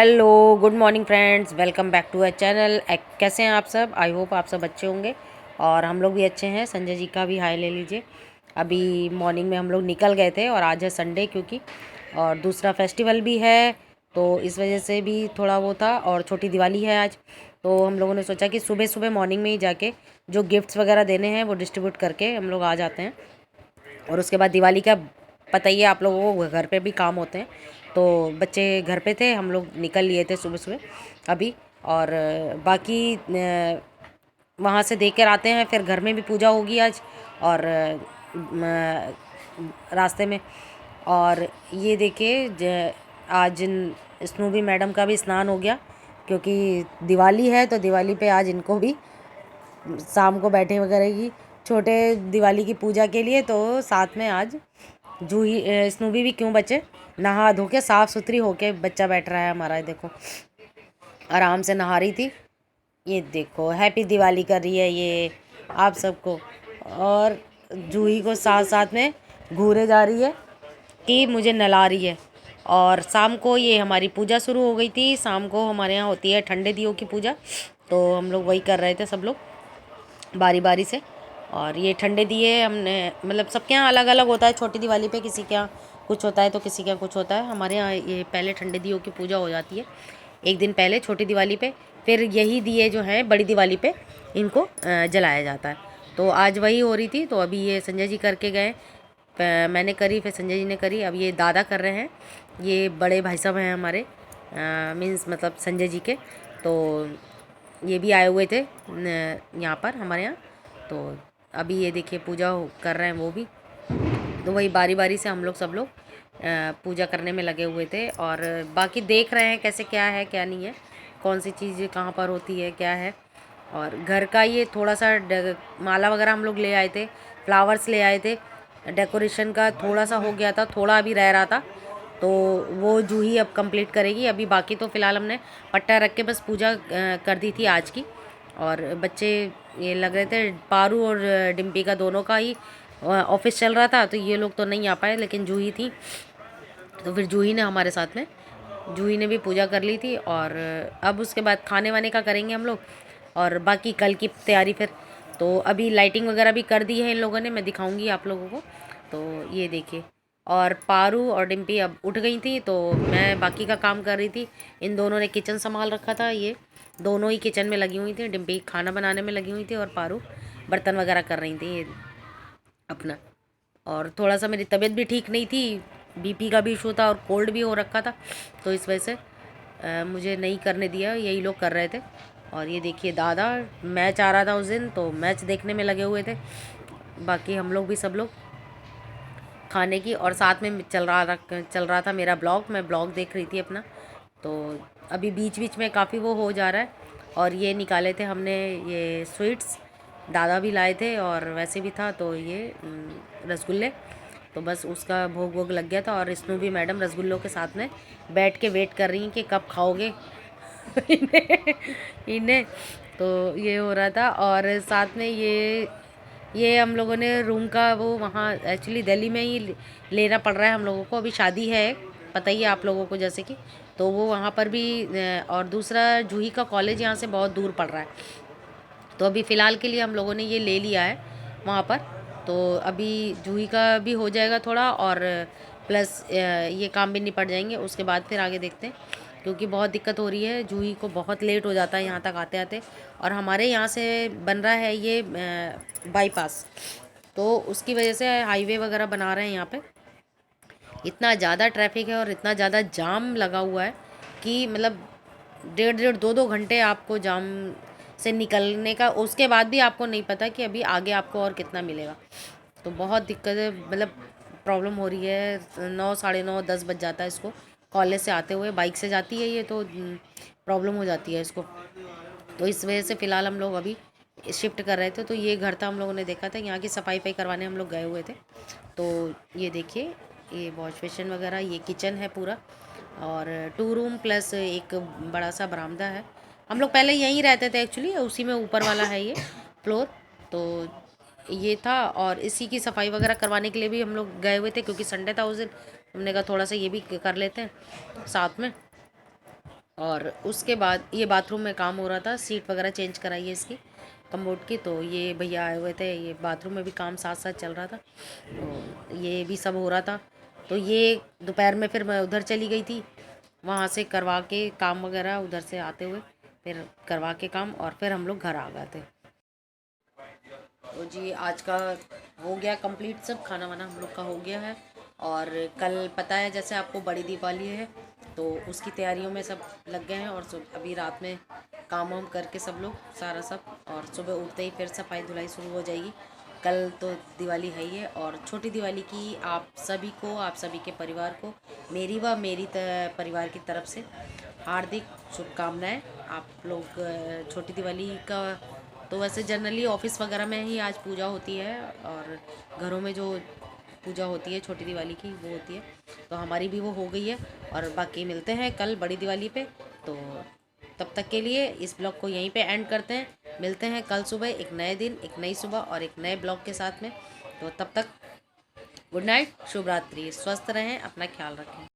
Hello good morning friends, welcome back to our channel. कैसे हैं आप सब? आई होप आप सब अच्छे होंगे और हम लोग भी अच्छे हैं। संजय जी का भी हाय ले लीजिए। अभी मॉर्निंग में हम लोग निकल गए थे और आज है संडे क्योंकि और दूसरा फेस्टिवल भी है, तो इस वजह से भी थोड़ा वो था और छोटी दिवाली है आज। तो हम लोगों ने सोचा कि सुबह सुबह मॉर्निंग में ही जाके जो गिफ्ट्स वगैरह देने हैं वो डिस्ट्रीब्यूट करके हम लोग आ जाते हैं। और उसके बाद दिवाली का पता ही है आप लोगों को, घर पे भी काम होते हैं। तो बच्चे घर पे थे, हम लोग निकल लिए थे सुबह सुबह अभी। और बाकी वहाँ से देख कर आते हैं, फिर घर में भी पूजा होगी आज और रास्ते में। और ये देखिए आज स्नूबी मैडम का भी स्नान हो गया क्योंकि दिवाली है, तो दिवाली पे आज इनको भी शाम को बैठे वगैरह की छोटे दिवाली की पूजा के लिए। तो साथ में आज जूही स्नूबी भी क्यों बच्चे नहा धो के साफ़ सुथरी होके बच्चा बैठ रहा है हमारा। देखो आराम से नहा रही थी। ये देखो हैप्पी दिवाली कर रही है ये आप सबको। और जूही को साथ साथ में घूरे जा रही है कि मुझे नला रही है। और शाम को ये हमारी पूजा शुरू हो गई थी। शाम को हमारे यहाँ होती है ठंडे दियों की पूजा, तो हम लोग वही कर रहे थे सब लोग बारी बारी से। और ये ठंडे दिए हमने, मतलब सबके यहाँ अलग अलग होता है। छोटी दिवाली पे किसी के यहाँ कुछ होता है तो किसी के यहाँ कुछ होता है। हमारे यहाँ ये पहले ठंडे दियों की पूजा हो जाती है एक दिन पहले छोटी दिवाली पे, फिर यही दिए जो हैं बड़ी दिवाली पे इनको जलाया जाता है। तो आज वही हो रही थी, तो अभी ये संजय जी करके गए, मैंने करी, फिर संजय जी ने करी, अब ये दादा कर रहे हैं। ये बड़े भाई साहब हैं हमारे, मीन्स मतलब संजय जी के। तो ये भी आए हुए थे यहाँ पर हमारे यहाँ। तो अभी ये देखिए पूजा कर रहे हैं वो भी। तो वही बारी बारी से हम लोग सब लोग पूजा करने में लगे हुए थे और बाकी देख रहे हैं कैसे क्या है क्या नहीं है, कौन सी चीज़ कहाँ पर होती है क्या है। और घर का ये थोड़ा सा माला वगैरह हम लोग ले आए थे, फ्लावर्स ले आए थे। डेकोरेशन का थोड़ा सा हो गया था, थोड़ा अभी रह रहा था, तो वो जूही अब कंप्लीट करेगी। अभी बाकी तो फ़िलहाल हमने पट्टा रख के बस पूजा कर दी थी आज की। और बच्चे ये लग रहे थे, पारू और डिम्पी का दोनों का ही ऑफिस चल रहा था, तो ये लोग तो नहीं आ पाए, लेकिन जूही थी तो फिर जूही ने हमारे साथ में, जूही ने भी पूजा कर ली थी। और अब उसके बाद खाने वाने का करेंगे हम लोग और बाकी कल की तैयारी फिर। तो अभी लाइटिंग वगैरह भी कर दी है इन लोगों ने, मैं दिखाऊंगी आप लोगों को। तो ये देखिए, और पारू और डिम्पी अब उठ गई थी, तो मैं बाकी का काम कर रही थी। इन दोनों ने किचन संभाल रखा था, ये दोनों ही किचन में लगी हुई थी। डिम्पी खाना बनाने में लगी हुई थी और पारू बर्तन वगैरह कर रही थी ये अपना। और थोड़ा सा मेरी तबीयत भी ठीक नहीं थी, बीपी का भी इशू था और कोल्ड भी हो रखा था, तो इस वजह से मुझे नहीं करने दिया, यही लोग कर रहे थे। और ये देखिए दादा मैच आ रहा था उस दिन, तो मैच देखने में लगे हुए थे। बाकी हम लोग भी सब लोग खाने की, और साथ में चल रहा था मेरा ब्लॉग, मैं ब्लॉग देख रही थी अपना। तो अभी बीच बीच में काफ़ी वो हो जा रहा है। और ये निकाले थे हमने ये स्वीट्स, दादा भी लाए थे और वैसे भी था, तो ये रसगुल्ले, तो बस उसका भोग वोग लग गया था। और स्नूबी मैडम रसगुल्लों के साथ में बैठ के वेट कर रही हैं कि कब खाओगे इन्हें। तो ये हो रहा था। और साथ में ये हम लोगों ने रूम का वो वहाँ एक्चुअली दिल्ली में ही लेना पड़ रहा है हम लोगों को, अभी शादी है पता ही है आप लोगों को जैसे कि, तो वो वहाँ पर भी और दूसरा जूही का कॉलेज यहाँ से बहुत दूर पड़ रहा है, तो अभी फ़िलहाल के लिए हम लोगों ने ये ले लिया है वहाँ पर। तो अभी जूही का भी हो जाएगा थोड़ा, और प्लस ये काम भी निपट जाएंगे, उसके बाद फिर आगे देखते हैं। क्योंकि बहुत दिक्कत हो रही है, जूही को बहुत लेट हो जाता है यहाँ तक आते आते। और हमारे यहाँ से बन रहा है ये बाईपास, तो उसकी वजह से हाईवे वगैरह बना रहे हैं यहाँ पे। इतना ज़्यादा ट्रैफिक है और इतना ज़्यादा जाम लगा हुआ है कि मतलब 1.5 2 घंटे आपको जाम से निकलने का, उसके बाद भी आपको नहीं पता कि अभी आगे आपको और कितना मिलेगा। तो बहुत दिक्कत है, मतलब प्रॉब्लम हो रही है। 9 साढ़े 9 10 बज जाता है इसको कॉलेज से आते हुए, बाइक से जाती है ये, तो प्रॉब्लम हो जाती है इसको। तो इस वजह से फ़िलहाल हम लोग अभी शिफ्ट कर रहे थे। तो ये घर था, हम लोगों ने देखा था, यहाँ की सफाई करवाने हम लोग गए हुए थे। तो ये देखिए, ये वॉश बेसिन वगैरह, ये किचन है पूरा, और 2 रूम प्लस एक बड़ा सा बरामदा है। हम लोग पहले यहीं रहते थे एक्चुअली, उसी में ऊपर वाला है ये फ्लोर। तो ये था, और इसी की सफाई वगैरह करवाने के लिए भी हम लोग गए हुए थे क्योंकि संडे था उस दिन। हमने कहा थोड़ा सा ये भी कर लेते हैं साथ में। और उसके बाद ये बाथरूम में काम हो रहा था, सीट वगैरह चेंज कराई है इसकी कम्बोर्ड की, तो ये भैया आए हुए थे, ये बाथरूम में भी काम साथ साथ चल रहा था, तो ये भी सब हो रहा था। तो ये दोपहर में फिर मैं उधर चली गई थी, वहाँ से करवा के काम वगैरह, उधर से आते हुए फिर करवा के काम, और फिर हम लोग घर आ गए थे। तो जी आज का हो गया कंप्लीट, सब खाना वाना हम लोग का हो गया है। और कल पता है जैसे आपको बड़ी दीपावली है, तो उसकी तैयारियों में सब लग गए हैं। और अभी रात में काम वाम करके सब लोग सारा सब, और सुबह उठते ही फिर सफाई धुलाई शुरू हो जाएगी। कल तो दिवाली है ही है, और छोटी दिवाली की आप सभी को, आप सभी के परिवार को मेरी व मेरी परिवार की तरफ से हार्दिक शुभकामनाएं। आप लोग छोटी दिवाली का तो वैसे जनरली ऑफिस वगैरह में ही आज पूजा होती है, और घरों में जो पूजा होती है छोटी दिवाली की वो होती है, तो हमारी भी वो हो गई है। और बाकी मिलते हैं कल बड़ी दिवाली पे। तो तब तक के लिए इस ब्लॉग को यहीं पे एंड करते हैं। मिलते हैं कल सुबह एक नए दिन, एक नई सुबह और एक नए ब्लॉग के साथ में। तो तब तक गुड नाइट, शुभ रात्रि, स्वस्थ रहें, अपना ख्याल रखें।